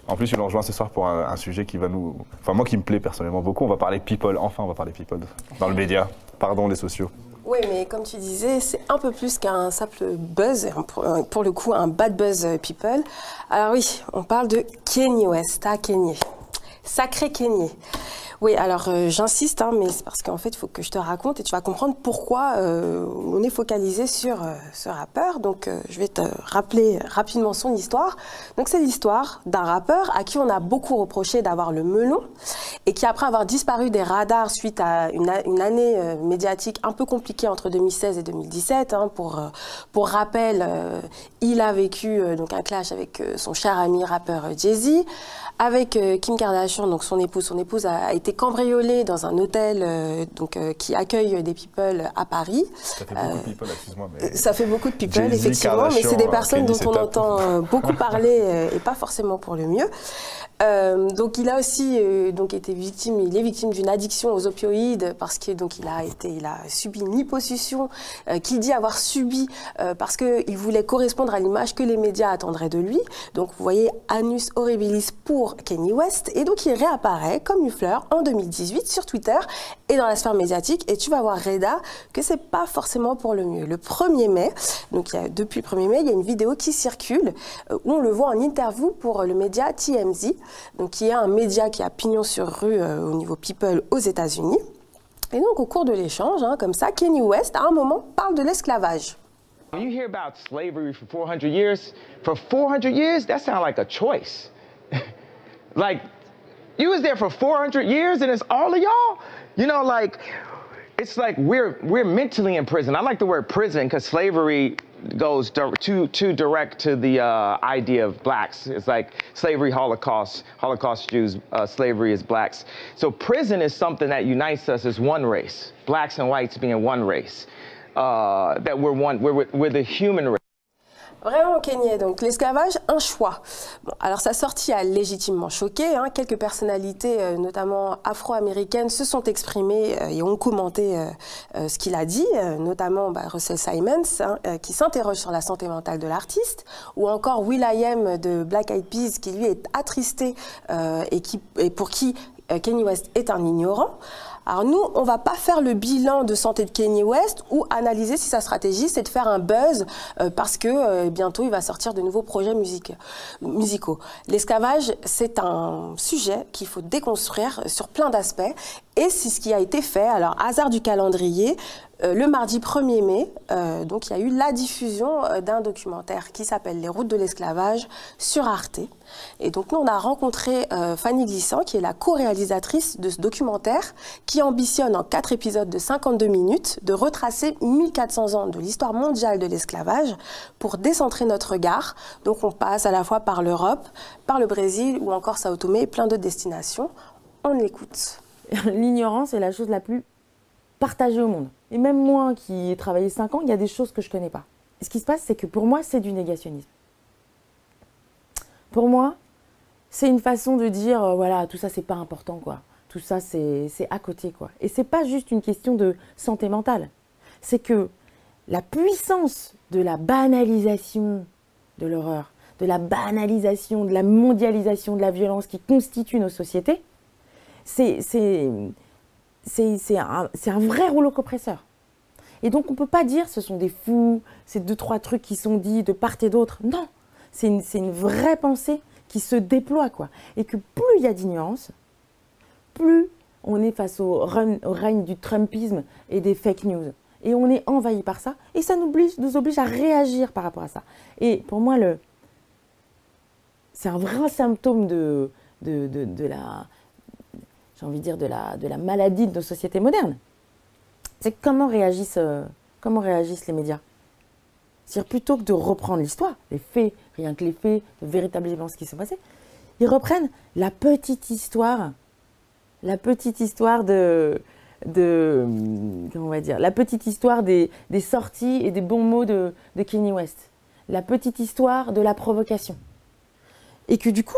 En plus, il nous rejoint ce soir pour un sujet qui va nous... Enfin, moi qui me plaît personnellement beaucoup, on va parler people, enfin on va parler people dans le média, pardon les sociaux. Oui, mais comme tu disais, c'est un peu plus qu'un simple buzz, pour le coup, un bad buzz people. Alors oui, on parle de Kanye West, Kanye. Sacré Kanye. Oui, alors j'insiste, mais c'est parce qu'en fait, il faut que je te raconte et tu vas comprendre pourquoi on est focalisé sur ce rappeur. Donc, je vais te rappeler rapidement son histoire. Donc, c'est l'histoire d'un rappeur à qui on a beaucoup reproché d'avoir le melon et qui, après avoir disparu des radars suite à une année médiatique un peu compliquée entre 2016 et 2017, pour rappel, il a vécu donc un clash avec son cher ami rappeur Jay-Z, avec Kim Kardashian, donc son épouse. Son épouse a été cambriolée dans un hôtel qui accueille des people à Paris. Ça fait beaucoup de people, excuse-moi. Mais... Ça fait beaucoup de people, effectivement, mais c'est des personnes dont on entend beaucoup parler et pas forcément pour le mieux. Donc il a aussi été victime, il est victime d'une addiction aux opioïdes parce que donc il a subi une liposuction qu'il dit avoir subi parce que il voulait correspondre à l'image que les médias attendraient de lui. Donc vous voyez annus horribilis pour Kanye West et donc il réapparaît comme une fleur en 2018 sur Twitter et dans la sphère médiatique et tu vas voir Reda que c'est pas forcément pour le mieux. Le 1er mai, donc depuis le 1er mai, il y a une vidéo qui circule où on le voit en interview pour le média TMZ. Donc, qui est un média qui a pignon sur rue au niveau people aux États-Unis. Et donc, au cours de l'échange, comme ça, Kanye West, à un moment, parle de l'esclavage. When you hear about slavery for 400 years, that sounds like a choice. Like, you was there for 400 years and it's all of y'all? You know, like, it's like we're mentally in prison. I like the word prison because slavery goes too direct to the idea of blacks. It's like slavery, Holocaust Jews, slavery is blacks. So prison is something that unites us as one race, blacks and whites being one race. That we're the human race. Vraiment, Kanye, donc l'esclavage, un choix. Bon, alors sa sortie a légitimement choqué. Quelques personnalités, notamment afro-américaines, se sont exprimées et ont commenté ce qu'il a dit, notamment Russell Simmons, qui s'interroge sur la santé mentale de l'artiste, ou encore will.i.am de Black Eyed Peas, qui lui est attristé et pour qui Kanye West est un ignorant. Alors nous, on va pas faire le bilan de santé de Kanye West ou analyser si sa stratégie c'est de faire un buzz parce que bientôt il va sortir de nouveaux projets musicaux. L'esclavage, c'est un sujet qu'il faut déconstruire sur plein d'aspects et c'est ce qui a été fait. Alors hasard du calendrier, le mardi 1er mai, donc il y a eu la diffusion d'un documentaire qui s'appelle Les routes de l'esclavage sur Arte. Et donc nous on a rencontré Fanny Glissant qui est la co-réalisatrice de ce documentaire qui ambitionne en 4 épisodes de 52 minutes de retracer 1400 ans de l'histoire mondiale de l'esclavage pour décentrer notre regard. Donc on passe à la fois par l'Europe, par le Brésil ou encore Sao Tomé et plein d'autres destinations. On l'écoute. L'ignorance est la chose la plus partagée au monde. Et même moi qui ai travaillé 5 ans, il y a des choses que je ne connais pas. Et ce qui se passe, c'est que pour moi, c'est du négationnisme. Pour moi, c'est une façon de dire, voilà, tout ça, c'est pas important, quoi. Tout ça, c'est à côté, quoi. Et c'est pas juste une question de santé mentale. C'est que la puissance de la banalisation de l'horreur, de la banalisation, de la mondialisation de la violence qui constitue nos sociétés, c'est un vrai rouleau compresseur. Et donc, on ne peut pas dire ce sont des fous, c'est 2-3 trucs qui sont dits de part et d'autre. Non, c'est une vraie pensée qui se déploie, quoi. Et que plus il y a d'ignorance, plus on est face au règne du Trumpisme et des fake news. Et on est envahi par ça. Et ça nous oblige à réagir par rapport à ça. Et pour moi, c'est un vrai symptôme de la... j'ai envie de dire, de la maladie de nos sociétés modernes. C'est comment réagissent les médias. C'est-à-dire, plutôt que de reprendre l'histoire, les faits, rien que les faits, véritablement ce qui s'est passé, ils reprennent la petite histoire comment on va dire, la petite histoire des sorties et des bons mots de Kanye West. La petite histoire de la provocation. Et que du coup,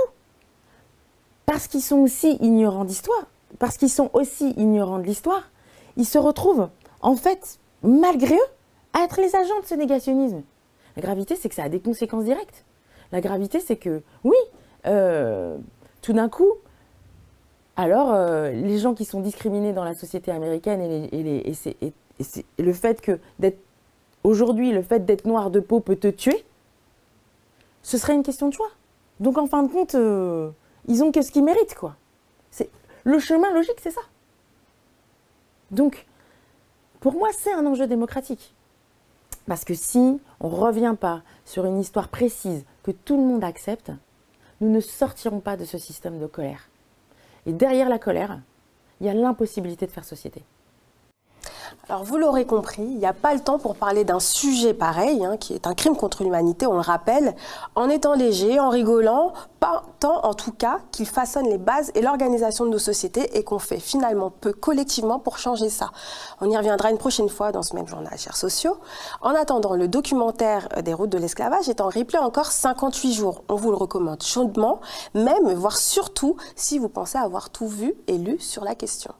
parce qu'ils sont aussi ignorants d'histoire, parce qu'ils sont aussi ignorants de l'histoire, ils se retrouvent, en fait, malgré eux, à être les agents de ce négationnisme. La gravité, c'est que ça a des conséquences directes. La gravité, c'est que, oui, tout d'un coup, alors les gens qui sont discriminés dans la société américaine et le fait que aujourd'hui, le fait d'être noir de peau peut te tuer, ce serait une question de choix. Donc en fin de compte, ils ont que ce qu'ils méritent, quoi. Le chemin logique, c'est ça. Donc, pour moi, c'est un enjeu démocratique. Parce que si on ne revient pas sur une histoire précise que tout le monde accepte, nous ne sortirons pas de ce système de colère. Et derrière la colère, il y a l'impossibilité de faire société. Alors vous l'aurez compris, il n'y a pas le temps pour parler d'un sujet pareil, qui est un crime contre l'humanité, on le rappelle, en étant léger, en rigolant, pas tant en tout cas qu'il façonne les bases et l'organisation de nos sociétés et qu'on fait finalement peu collectivement pour changer ça. On y reviendra une prochaine fois dans ce même journal, chers sociaux. En attendant, le documentaire des routes de l'esclavage est en replay encore 58 jours. On vous le recommande chaudement, même, voire surtout, si vous pensez avoir tout vu et lu sur la question.